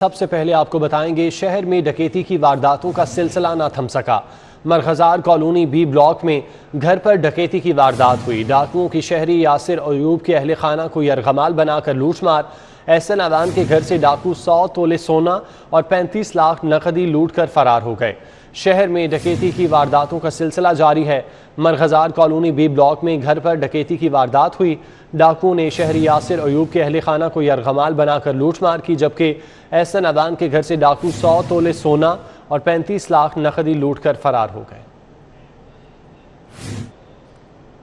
सबसे पहले आपको बताएंगे शहर में डकैती की वारदातों का सिलसिला न थम सका। मरखजार कॉलोनी बी ब्लॉक में घर पर डकैती की वारदात हुई। डाकुओं की शहरी यासिर अयूब के अहल खाना को यरगमाल बनाकर लूटमार। एहसन अवान के घर से डाकू 100 तोले सोना और 35 लाख नकदी लूट कर फरार हो गए। शहर में डकैती की वारदातों का सिलसिला जारी है। मरखजार कॉलोनी बी ब्लॉक में घर पर डकैती की वारदात हुई। डाकुओं ने शहरी यासिर अयूब के अहल खाना को यरगमाल बनाकर लूटमार की, जबकि एहसन अवान के घर से डाकू 100 तोले सोना और 35 लाख नकदी लूट कर फरार हो गए।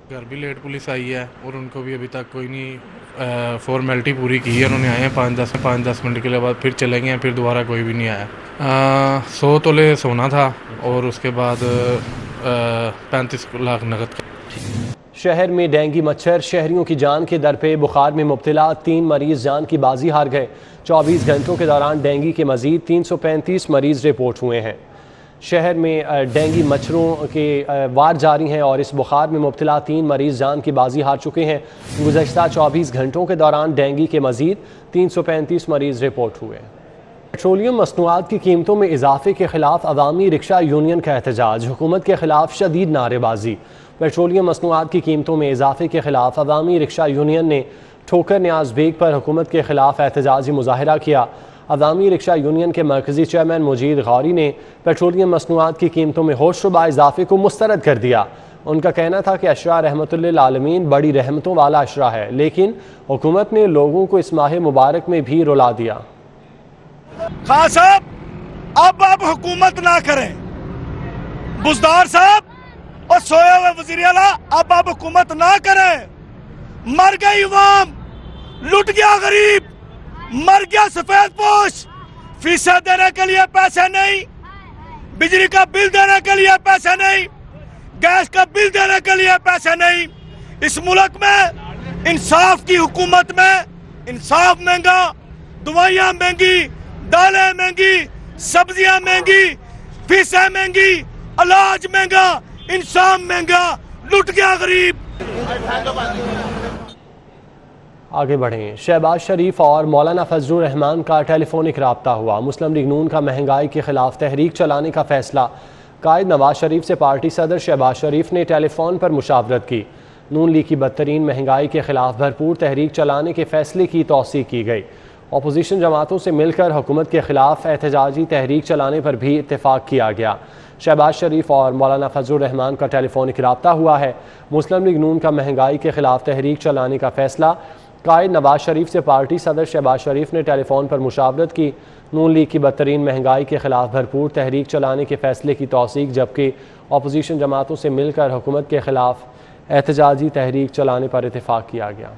घर भी लेट पुलिस आई है और उनको भी अभी तक कोई नहीं फॉर्मेलिटी पूरी की है। उन्होंने आए हैं 5-10 मिनट के बाद फिर चले गए हैं, फिर दोबारा कोई भी नहीं आया। 100 तोले सोना था और उसके बाद 35 लाख नकद। शहर में डेंगू मच्छर शहरियों की जान के दर पे। बुखार में मुब्तला 3 मरीज जान की बाजी हार गए। 24 घंटों के दौरान डेंगू के मजीद 335 मरीज रिपोर्ट हुए हैं। शहर में डेंगू मच्छरों के वार जारी हैं और इस बुखार में मुब्तला 3 मरीज जान की बाजी हार चुके हैं। गुज़श्ता 24 घंटों के दौरान डेंगू के मजीद 335 मरीज रिपोर्ट हुए। पेट्रोलियम मसनूआत की कीमतों में इजाफे के खिलाफ अवामी रिक्शा यूनियन का एहतजाज। हुकूमत के खिलाफ शदीद नारेबाजी। पेट्रोलियम मसनूआत की कीमतों में इजाफे के खिलाफ अवामी रिक्शा यूनियन ने ठोकर न्याज बेग पर हुकूमत के खिलाफ एहतजाजी मुजाहरा किया। अवामी रिक्शा यूनियन के मरकजी चेयरमैन मुजीद गौरी ने पेट्रोलियम मसनूआत की कीमतों में होशरुबा इजाफे को मुस्तरद कर दिया। उनका कहना था कि अशरा रहमतुल्लिल आलमीन बड़ी रहमतों वाला अशरा है, लेकिन हुकूमत ने लोगों को इस माह मुबारक में भी रुला दिया। खान साहब, अब आप हुकूमत ना करें। बुजदार साहब और सोया हुए वजीर आला, अब आप हुकूमत ना करें। मर गई अवाम, लुट गया गरीब, मर गया सफेद पोश। फीसा देने के लिए पैसे नहीं, बिजली का बिल देने के लिए पैसे नहीं, गैस का बिल देने के लिए पैसे नहीं। इस मुल्क में इंसाफ की हुकूमत में इंसाफ महंगा, दवाइयां महंगी, दालें महंगी, सब्जियां महंगी, फीसें महंगी, अनाज महंगा, इंसान महंगा, लुट गया गरीब। आगे बढ़ें। शहबाज शरीफ और मौलाना फजलुर रहमान का टेलीफोनिक राब्ता हुआ। मुस्लिम लीग नून का महंगाई के खिलाफ तहरीक चलाने का फैसला। कायद नवाज शरीफ से पार्टी सदर शहबाज शरीफ ने टेलीफोन पर मुशावरत की। नून लीग की बदतरीन महंगाई के खिलाफ भरपूर तहरीक चलाने के फैसले की तौसीक की गई। अपोजिशन जमातों से मिलकर हुकूमत के खिलाफ एहतजाजी तहरीक चलाने पर भी इत्तेफाक किया गया। शहबाज शरीफ और मौलाना फजलुर रहमान का टेलीफोनिक राब्ता हुआ है। मुस्लिम लीग नून का महंगाई के खिलाफ तहरीक चलाने का फैसला। कायद नवाज शरीफ से पार्टी सदर शहबाज शरीफ ने टेलीफोन पर मुशावरत की। नून लीग की बदतरीन महंगाई के खिलाफ भरपूर तहरीक चलाने के फैसले की तौसीक, जबकि अपोजिशन जमातों से मिलकर हुकूमत के खिलाफ एहतजाजी तहरीक चलाने पर इत्तेफाक किया गया।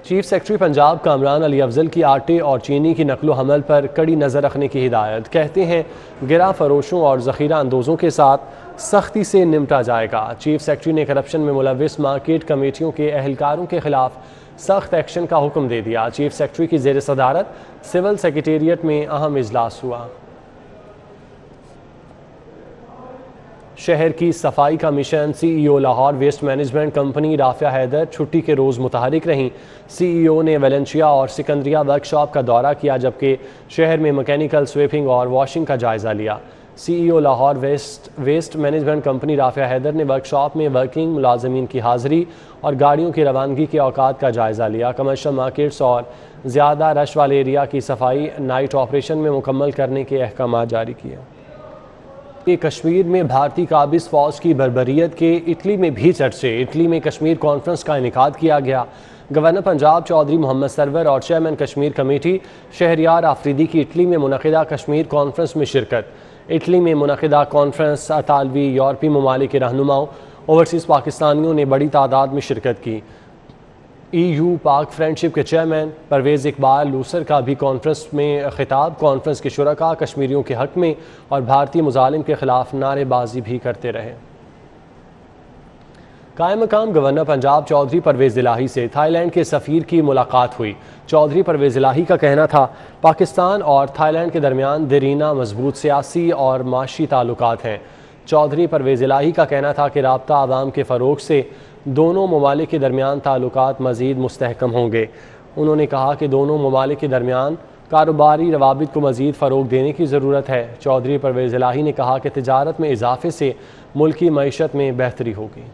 चीफ सेक्रेटरी पंजाब कामरान अली अफजल की आटे और चीनी की नकलो हमल पर कड़ी नज़र रखने की हिदायत। कहते हैं गिरा फरोशों और ज़ख़ीरा अंदोज़ों के साथ सख्ती से निपटा जाएगा। चीफ सेक्रेटरी ने करप्शन में मुलविस मार्केट कमेटियों के अहलकारों के खिलाफ सख्त एक्शन का हुक्म दे दिया। चीफ सेक्रेटरी की ज़ेर सदारत सिविल सेक्रेटेरिएट में अहम इजलास हुआ। शहर की सफाई का मिशन। CEO Lahore waste management company Rafia Haider छुट्टी के रोज़ मुतहरिक रहीं। CEO ने वेलेंशिया और सिकंदरिया वर्कशॉप का दौरा किया, जबकि शहर में मैकेनिकल, स्वीपिंग और वॉशिंग का जायज़ा लिया। CEO Lahore waste management company Rafia Haider ने वर्कशॉप में वर्किंग मुलाजमीन की हाज़िरी और गाड़ियों की रवानगी के औकात का जायज़ा लिया। कमर्शल मार्केट्स और ज़्यादा रश वाले एरिया की सफाई नाइट ऑपरेशन में मुकम्मल करने के अहकाम जारी किए। कश्मीर में भारतीय काबिज फ़ौज की बर्बरियत के इटली में भी चर्चे। इटली में कश्मीर कॉन्फ्रेंस का इनेकाद किया गया। गवर्नर पंजाब चौधरी मोहम्मद सरवर और चेयरमैन कश्मीर कमेटी शहरियार आफरीदी की इटली में मुनक़िदा कश्मीर कॉन्फ्रेंस में शिरकत। इटली में मुनक़िदा कॉन्फ्रेंस अतालवी यूरोपीय ममालिक के रहनुमाओं ओवरसीज़ पाकिस्तानियों ने बड़ी तादाद में शिरकत की। EU पाक फ्रेंडशिप के चेयरमैन परवेज़ इकबाल लूसर का भी कॉन्फ्रेंस में खिताब। कॉन्फ्रेंस के शुरका कश्मीरियों के हक़ में और भारतीय मुजालिम के खिलाफ नारेबाजी भी करते रहे। कायम मकाम गवर्नर पंजाब चौधरी परवेज़ इलाही से थाईलैंड के सफ़ीर की मुलाकात हुई। चौधरी परवेज़ इलाही का कहना था पाकिस्तान और थाईलैंड के दरमियान देरीना मजबूत सियासी और माशी ताल्लुकात हैं। चौधरी परवेज़ इलाही का कहना था कि राब्ता आवाम के फ़रोग़ से दोनों ममालिक के दरमियान ताल्लुकात मज़ीद मुस्तहकम होंगे। उन्होंने कहा कि दोनों ममालिक के दरमियान कारोबारी रवाबित को मज़ीद फ़रोग देने की ज़रूरत है। चौधरी परवेज़ इलाही ने कहा कि तिजारत में इजाफे से मुल्क की मईशत में बेहतरी होगी।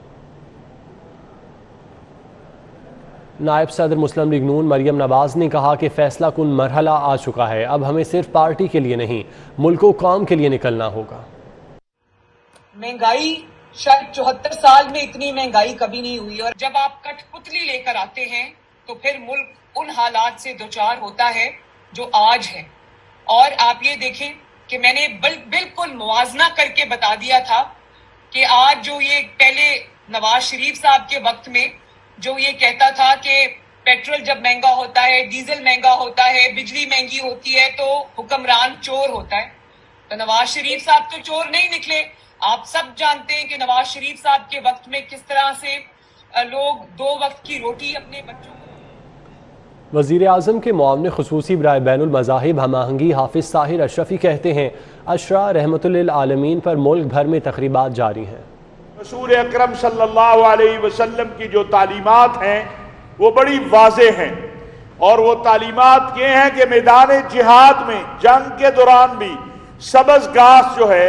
नायब सदर मुस्लिम लीग नून मरियम नवाज़ ने कहा कि फ़ैसला कुन मरहला आ चुका है, अब हमें सिर्फ पार्टी के लिए नहीं मुल्क व कौम के लिए निकलना होगा। महंगाई शायद 74 साल में इतनी महंगाई कभी नहीं हुई, और जब आप कठपुतली लेकर आते हैं तो फिर मुल्क उन हालात से दोचार होता है जो आज है। और आप ये देखें कि मैंने बिल्कुल मुवाजना करके बता दिया था कि आज जो ये पहले नवाज शरीफ साहब के वक्त में जो ये कहता था कि पेट्रोल जब महंगा होता है, डीजल महंगा होता है, बिजली महंगी होती है तो हुक्मरान चोर होता है, तो नवाज शरीफ साहब तो चोर नहीं निकले। आप सब जानते हैं कि नवाज शरीफ साहब के वक्त में किस तरह से लोग 2 वक्त की रोटी अपने बच्चों को। वज़ीर आज़म के मुआविन ख़ुसूसी बराए बैनुल मज़ाहिब हमाहंगी हाफिज़ साहिर अशरफी कहते हैं अशरा रहमतुल्लिल आलमीन पर मुल्क भर में तक़रीबात जारी हैं। रसूल अकरम सल्लल्लाहु अलैहि वसल्लम की जो तालीमात हैं वो बड़ी वाज़ेह हैं, और वो तालीमात ये हैं कि मैदान जिहाद में जंग के दौरान भी सबज घास जो है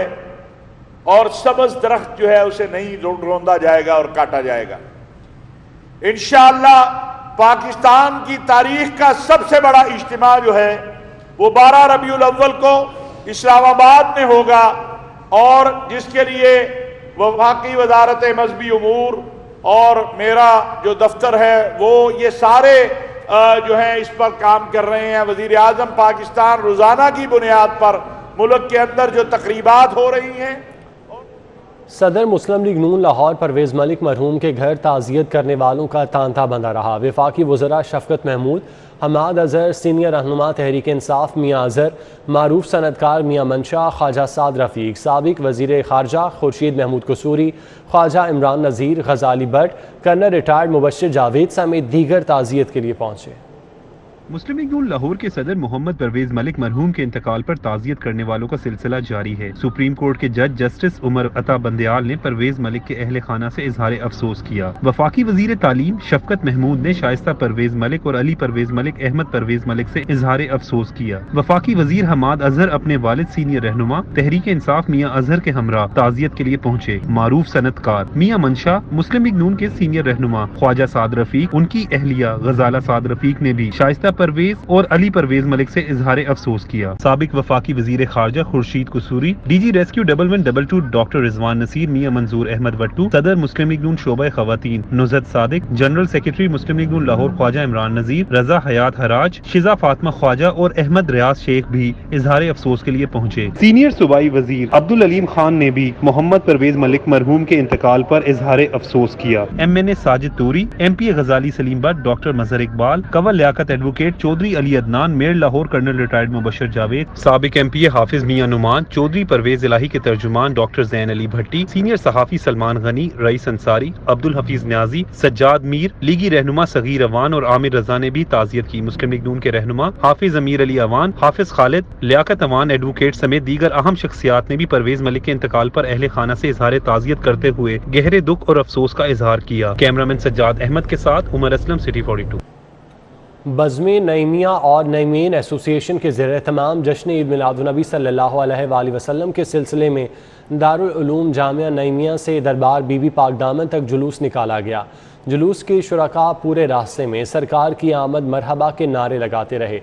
और सबज दरख्त जो है उसे नहीं रौंदा जाएगा और काटा जाएगा। इंशाअल्लाह पाकिस्तान की तारीख का सबसे बड़ा इज्तिमा जो है वो 12 रबीउल अव्वल को इस्लामाबाद में होगा, और जिसके लिए वफाकी वजारत मजहबी उमूर और मेरा जो दफ्तर है वो ये सारे जो है इस पर काम कर रहे हैं। वजीर आजम पाकिस्तान रोजाना की बुनियाद पर मुल्क के अंदर जो तकरीबात हो रही हैं। सदर मुस्लिम लीग नून लाहौर परवेज़ मलिक मरहूम के घर ताज़ियत करने वालों का तांता बंधा रहा। वफाकी वज़रा शफ़क़त महमूद, हमाद अज़हर, सीनियर रहनुमा तहरीक इंसाफ मियाँ अज़हर, मारूफ सनतकार मियाँ मंशा, ख्वाजा साद रफ़ीक, साबिक वज़ीर ख़ारजा खुर्शीद महमूद कसूरी, ख्वाजा इमरान नज़ीर, ग़ज़ाली भट्ट, कर्नल रिटायर्ड मुबश्शिर जावेद समेत दीगर ताज़ियत के लिए पहुँचे। मुस्लिम लीग नून लाहौर के सदर मोहम्मद परवेज मलिक मरहूम के इंतकाल पर ताज़ियत करने वालों का सिलसिला जारी है। सुप्रीम कोर्ट के जज जस्टिस उमर अता बंदयाल ने परवेज मलिक के अहले खाना से इजहार अफसोस किया। वफाकी वजीर तालीम शफ़क़त महमूद ने शाइस्ता परवेज मलिक और अली परवेज मलिक, अहमद परवेज मलिक से इजहार अफसोस किया। वफाकी वजीर हमाद अज़हर अपने वालिद सीनियर रहनुमा तहरीक इंसाफ मियाँ अज़हर के हमरा ताज़ियत के लिए पहुँचे। मारूफ सनतकार मियाँ मंशा, मुस्लिम लीग नून के सीनियर रहनुमा ख्वाजा साद रफीक, उनकी अहलिया गजाला साद रफीक ने भी शाइस्ता परवेज और अली परवेज मलिक से इजहार अफसोस किया। साबिक वफाकी वजीर खारजा Khurshid Kasuri, DG rescue 1122 doctor Rizwan Naseer, Mian Manzoor Ahmed Bhattu, सदर मुस्लिम लीग नून शोबा खवातीन नुज़त सादिक, जनरल सेक्रेटरी मुस्लिम लीग नून लाहौर ख्वाजा इमरान नजीर, रजा हयात हराज, शिजा फातिमा ख्वाजा और अहमद रियाज शेख भी इजहार अफसोस के लिए पहुँचे। सीनियर सूबाई वजीर अब्दुल अलीम खान ने भी मोहम्मद परवेज मलिक मरहूम के इंतकाल पर इजहार अफसोस किया। MNA Sajid Turi, MP Ghazali Saleem Bhatt, doctor Mazhar Iqbal, Kanwal Liaquat advocate, Chaudhry Ali Adnan, mayor Lahore colonel retired Mubashir Javed, साबिक MP हाफिज मियां नुमान, चौधरी परवेज इलाही के तर्जुमान डॉक्टर जैन अली भट्टी, सीनियर सहाफी सलमान गनी, रईस अंसारी, अब्दुल हफीज न्याजी, सज्जाद मीर, लीगी रहनुमा सगीर अवान और आमिर रजा ने भी ताज़ियत की। मुस्लिम लीग नून के रहनुमा हाफिज अमीर अली अवान, हाफिज खालिद, लियाकत अवान एडवोकेट समेत दीगर अहम शख्सियात ने भी परवेज मलिक के इंतकाल पर अहले खाना से इजहार ताज़ियत करते हुए गहरे दुख और अफसोस का इजहार किया। कैमरामैन सज्जाद अहमद के साथ उमर असलम, सिटी 42। बज़्म नईमिया और नईमीन एसोसिएशन के ज़ेर-ए-तमाम जश्न ईद मिलादुन्नबी सल्लल्लाहु अलैहि वसल्लम के सिलसिले में दारुल उलूम जामिया नईमिया से दरबार बीबी पाक दामन तक जुलूस निकाला गया। जुलूस के शुरका पूरे रास्ते में सरकार की आमद मरहबा के नारे लगाते रहे।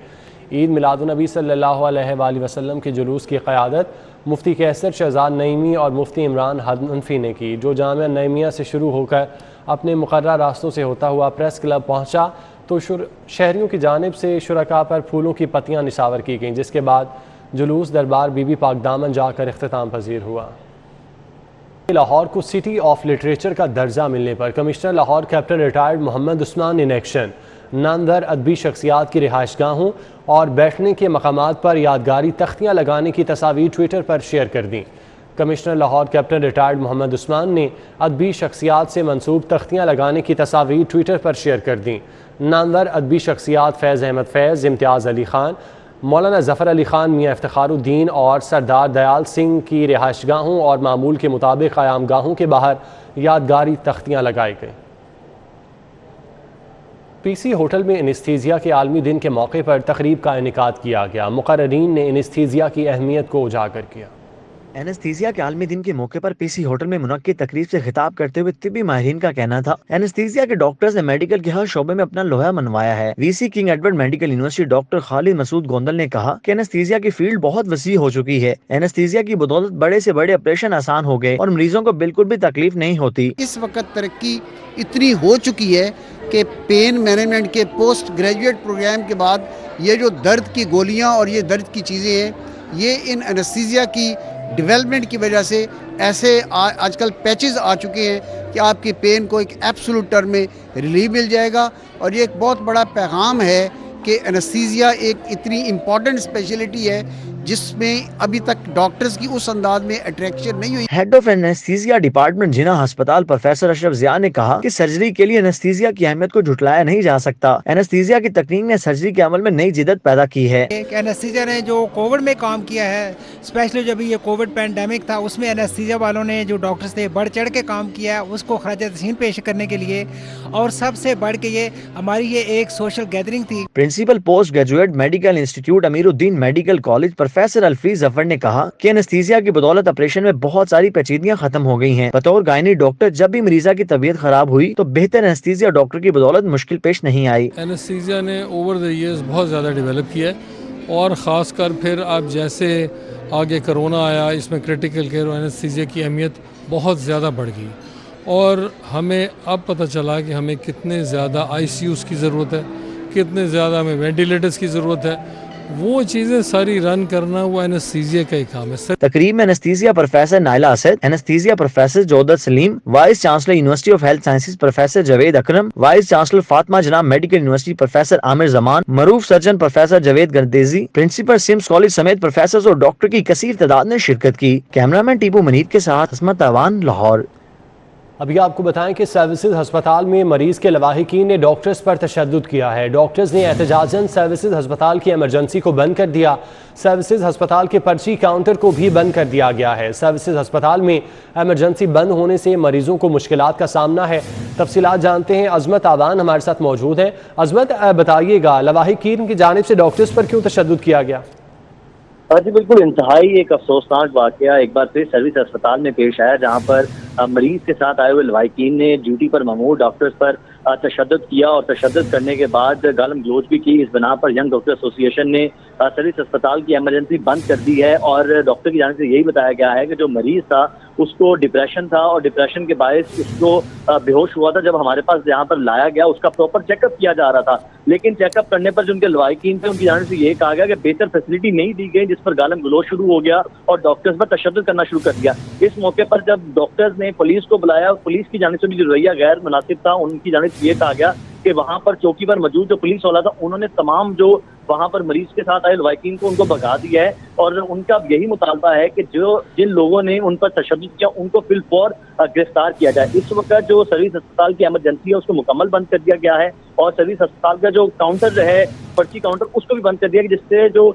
ईद मिलादुन्नबी सल्लल्लाहु अलैहि वसल्लम के जुलूस की क़यादत मुफ्ती कैसर शहजाद नईमी और मुफ्ती इमरान हनफी ने की, जो जामिया नईमिया से शुरू होकर अपने मुकर्रर रास्तों से होता हुआ प्रेस क्लब पहुँचा तो शहरियों की जानिब से शुरका पर फूलों की पत्तियां निशावर की गईं, जिसके बाद जुलूस दरबार बीबी पाक दामन जाकर इख्तिताम पजीर हुआ। लाहौर को सिटी ऑफ लिटरेचर का दर्जा मिलने पर commissioner Lahore captain retired Mohammad Usman in action नामदार अदबी शख्सियात की रिहाइशगाहों और बैठने के मकामात पर यादगारी तख्तियाँ लगाने की तस्वीर ट्विटर पर शेयर कर दी। Commissioner Lahore captain retired Mohammad Usman ने अदबी शख्सियात से मंसूब तख्तियाँ लगाने की तस्वीर ट्विटर पर शेयर कर दी। नामदार अदबी शख्सियात फैज़ अहमद फैज़, इम्तियाज़ अली ख़ान, मौलाना ज़फ़र अली ख़ान, मियाँ इफ्तिखारुद्दीन और सरदार दयाल सिंह की रिहाइशगाहों और मामूल के मुताबिक क़यामगाहों के बाहर यादगारी तख्तियाँ लगाई गईं। पीसी होटल में एनेस्थीसिया के आलमी दिन के मौके पर तकरीब का इनेकाद किया गया। मुकर्ररीन ने एनेस्थीसिया की अहमियत को उजागर किया। एनेस्थीसिया के आलमी दिन के मौके पर पीसी होटल में मुनक्किद तकरीब से खिताब करते हुए तिब्बी माहिरीन का कहना था, एनेस्थीसिया के डॉक्टर्स ने मेडिकल के हर शोबे में अपना लोहा मनवाया है। VC King Edward Medical University doctor Khalid Masood Gondal ने कहा कि एनेस्थीसिया की फील्ड बहुत वसी हो चुकी है। एनेस्थीसिया की बदौलत बड़े से बड़े ऑपरेशन आसान हो गए और मरीजों को बिल्कुल भी तकलीफ नहीं होती। इस वक्त तरक्की इतनी हो चुकी है कि पेन मैनेजमेंट के पोस्ट ग्रेजुएट प्रोग्राम के बाद ये जो दर्द की गोलियां और ये दर्द की चीज़ें हैं, ये इन एनेस्थीसिया की डेवलपमेंट की वजह से ऐसे आजकल पैचेस आ चुके हैं कि आपकी पेन को एक एब्सोल्यूट टर्म में रिलीफ मिल जाएगा। और ये एक बहुत बड़ा पैगाम है कि एनेस्थीसिया एक इतनी इम्पॉर्टेंट स्पेशलिटी है जिसमें अभी तक डॉक्टर्स की उस अंदाज में अट्रैक्शन नहीं हुई। हेड ऑफ एनेस्थीसिया डिपार्टमेंट जिना अस्पताल प्रोफेसर अशरफ जिया ने कहा कि सर्जरी के लिए एनेस्थीसिया की अहमियत को झुटलाया नहीं जा सकता। एनेस्थीसिया की तकनीक ने सर्जरी के अमल में नई जिद्दत पैदा की है। एनेस्थीसिया ने जो कोविड में काम किया है, स्पेशली जब ये कोविड पैंडेमिक था, उसमें एनेस्थीसिया वालों ने जो डॉक्टर्स थे बढ़ चढ़ के काम किया है, उसको खराज तहसीन पेश करने के लिए। और सबसे बढ़ के ये हमारी ये एक सोशल गैदरिंग थी। Principal post graduate medical institute Amiruddin medical college professor Alfiz Zafar ने कहा कि एनेस्थीसिया की बदौलत ऑपरेशन में बहुत सारी पेचीदगियां खत्म हो गई हैं। बतौर गायनी डॉक्टर जब भी मरीजा की तबीयत खराब हुई तो बेहतर एनेस्थीसिया डॉक्टर की बदौलत मुश्किल पेश नहीं आई। एनेस्थीसिया ने ओवर द इयर्स बहुत ज़्यादा डेवलप किया है और ख़ासकर फिर अब जैसे आगे कोरोना आया, इसमें क्रिटिकल केयर और एनेस्थीसिया की अहमियत बहुत ज़्यादा बढ़ गई और हमें अब पता चला कि हमें कितने ज़्यादा ICUs की ज़रूरत है, कितने ज़्यादा हमें वेंटिलेटर्स की ज़रूरत है। वो चीज़ें सारी रन करना वो एनेस्थीसिया का ही काम है। तकरीब में anaesthesia professor Naila Asad, anaesthesia professor Jodat Saleem, vice chancellor university of health sciences professor Javed Akram, vice chancellor Fatima Jinnah medical university professor Amir Zaman, मरूफ surgeon professor Javed Gardezi, principal SIMS college समेत प्रोफेसर और डॉक्टर की कसीर तादाद ने शिरकत की। कैमरामैन टीपू मनीर के साथ हस्मत अवान, लाहौर। अभी आपको बताएं कि सर्विसेज अस्पताल में मरीज के लवाहिकीन ने डॉक्टर्स पर तशद्दुद किया है। डॉक्टर्स ने एहतजाजन सर्विसेज अस्पताल की एमरजेंसी को बंद कर दिया। सर्विसेज अस्पताल के पर्ची काउंटर को भी बंद कर दिया गया है। सर्विसेज अस्पताल में एमरजेंसी बंद होने से मरीजों को मुश्किलात का सामना है। तफसीलात जानते हैं, अजमत आवान हमारे साथ मौजूद हैं। अजमत, बताइएगा लवाहिकीन की जानिब से डॉक्टर्स पर क्यों तशद्दुद किया गया? जी बिल्कुल, इंतहाई एक अफसोसनाक वाकया एक बार फिर सर्विस अस्पताल में पेश आया, जहां पर मरीज के साथ आए हुए लवाहिकीन ने ड्यूटी पर ममूर डॉक्टर्स पर तशद्दुद किया और तशद्दुद करने के बाद गालम गलोच भी की। इस बिना पर यंग डॉक्टर एसोसिएशन ने सर्विस अस्पताल की एमरजेंसी बंद कर दी है और डॉक्टर की जानिब से यही बताया गया है कि जो मरीज था उसको डिप्रेशन था और डिप्रेशन के बायस उसको बेहोश हुआ था। जब हमारे पास यहाँ पर लाया गया उसका प्रॉपर चेकअप किया जा रहा था, लेकिन चेकअप करने पर जो उनके लवाहिकीन थे उनकी जानिब से ये कहा गया कि बेहतर फैसिलिटी नहीं दी गई, जिस पर गालम गलोच शुरू हो गया और डॉक्टर्स पर तशद्दुद करना शुरू कर दिया। इस मौके पर जब डॉक्टर्स ने पुलिस को बुलाया, पुलिस की जानिब से भी जो रवैया गैर मुनासिब था, उनकी जानिब से ये कहा गया कि वहां पर चौकी पर मौजूद जो पुलिस वाला था उन्होंने तमाम जो वहां पर मरीज के साथ आए लवाहिकीन को उनको भगा दिया है और उनका यही मुतालबा है कि जो जिन लोगों ने उन पर तशद्दुद किया उनको फिलफौर गिरफ्तार किया जाए। इस वक्त जो सर्विस अस्पताल की एमरजेंसी है उसको मुकम्मल बंद कर दिया गया है और सर्विस अस्पताल का जो काउंटर है, पर्ची काउंटर, उसको भी बंद कर दिया, जिससे जो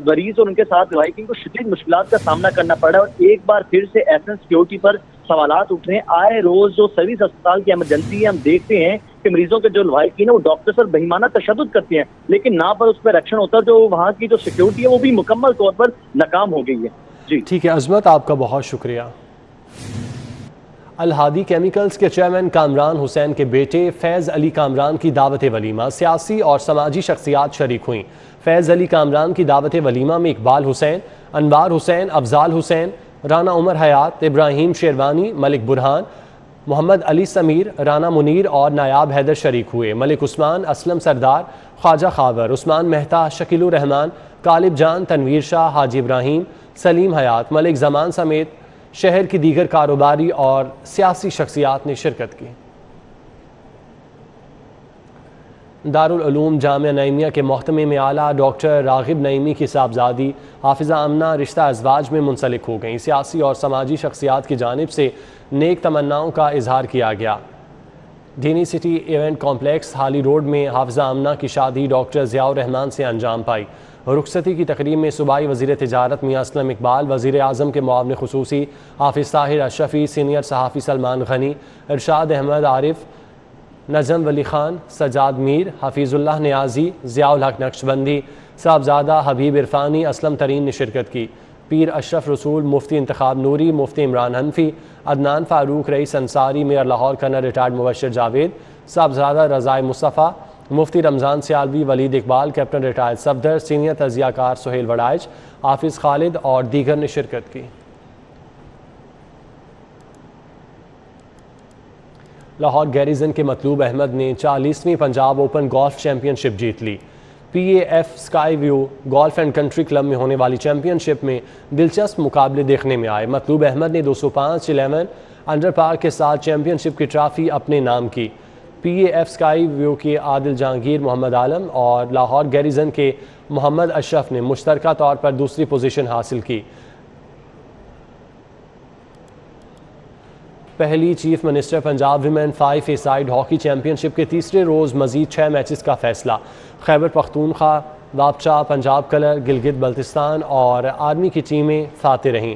मरीज और उनके साथ लवाहिकीन को शदीद मुश्किलात का सामना करना पड़ा है। और एक बार फिर से एहसन सिक्योरिटी पर सवालात उठ रहे हैं। आए रोज जो सर्विस अस्पताल की एमरजेंसी है, हम देखते हैं कि मरीजों के जो लवाहिकीन है वो डॉक्टर पर बेईमाना तशद्दुद करते हैं, लेकिन ना पर उस पर एक्शन होता है। जो वहाँ की जो सिक्योरिटी है वो भी मुकम्मल तौर पर नाकाम हो गई है। जी ठीक है अजमत, आपका बहुत शुक्रिया। अल-हादी केमिकल्स के चेयरमैन कामरान हुसैन के बेटे फैज़ अली कामरान की दावत वलीमा सियासी और समाजी शख्सियात शरीक हुई। फैज़ अली कामरान की दावत वलीमा में इकबाल हुसैन, अनवार हुसैन, अफजाल हुसैन, राना उमर हयात, इब्राहिम शेरवानी, मलिक बुरहान, मोहम्मद अली समीर, राना मुनीर और नायाब हैदर शरीक हुए। मलिक उस्मान, असलम सरदार, ख्वाजा खावर, उस्मान मेहता, शकीलुर रहमान, कालिब जान, तनवीर शाह, हाजी इब्राहिम, सलीम हयात, मलिक जमान समेत शहर की दीगर कारोबारी और सियासी शख्सियात ने शिरकत की। दारुल उलूम जामिया नईमिया के मोहतमे में आला डॉक्टर रागिब नईमी की साहबजादी हाफिज़ा आमना रिश्ता अज़वाज में मुंसलिक हो गई। सियासी और समाजी शख्सियात की जानिब से नेक तमन्नाओं का इजहार किया गया। डीनी सिटी इवेंट कॉम्प्लेक्स हाली रोड में हाफिज़ा आमना की शादी डॉक्टर ज़ियाउर रहमान से अंजाम पाई। रुखसती की तकरीब में सूबाई वज़ीर तिजारत मियां असलम इकबाल, वज़ीर आज़म के मुआविन ख़ुसूसी हाफिज़ ताहिर अशरफी, सीनियर सहाफ़ी सलमान गनी, इरशाद अहमद आरिफ, नजम वली खान, सजाद मीर, हफीजुल्लाह नियाजी, ज़ियाउल हक नक्शबंदी, साहबजादा हबीब इरफानी, असलम तरीन ने शिरकत की। Pir Ashraf Rasool, Mufti Intikhab Noori, Mufti Imran Hanfi, Adnan Farooq, Rais Ansari, mayor Lahore colonel retired Mubashir Javed, Sahibzada Razae Mustafa, Mufti Ramzan Sialvi, Waleed Iqbal, captain retired Safdar, senior तजियाकार सुहेल वड़ाइच, हाफिज़ खालिद और दीगर ने शिरकत की। लाहौर गैरिजन के मतलूब अहमद ने 40वीं पंजाब ओपन गोल्फ चैंपियनशिप जीत ली। PAF sky view golf and country club में होने वाली चैंपियनशिप में दिलचस्प मुकाबले देखने में आए। मतलूब अहमद ने 205-11 अंडर पार के साथ चैंपियनशिप की ट्रॉफी अपने नाम की। PAF स्काई व्यू के आदिल जहांगीर, मोहम्मद आलम और लाहौर गैरिजन के मोहम्मद अशरफ ने मुश्तरका तौर पर दूसरी पोजीशन हासिल की। पहली चीफ मिनिस्टर पंजाब विमेन 5 ए साइड हॉकी चैंपियनशिप के तीसरे रोज़ मजीद 6 मैचेस का फैसला। खैबर पख्तूनख्वा, वापचा, पंजाब कलर, गिलगित बल्तिस्तान और आर्मी की टीमें फाते रहीं।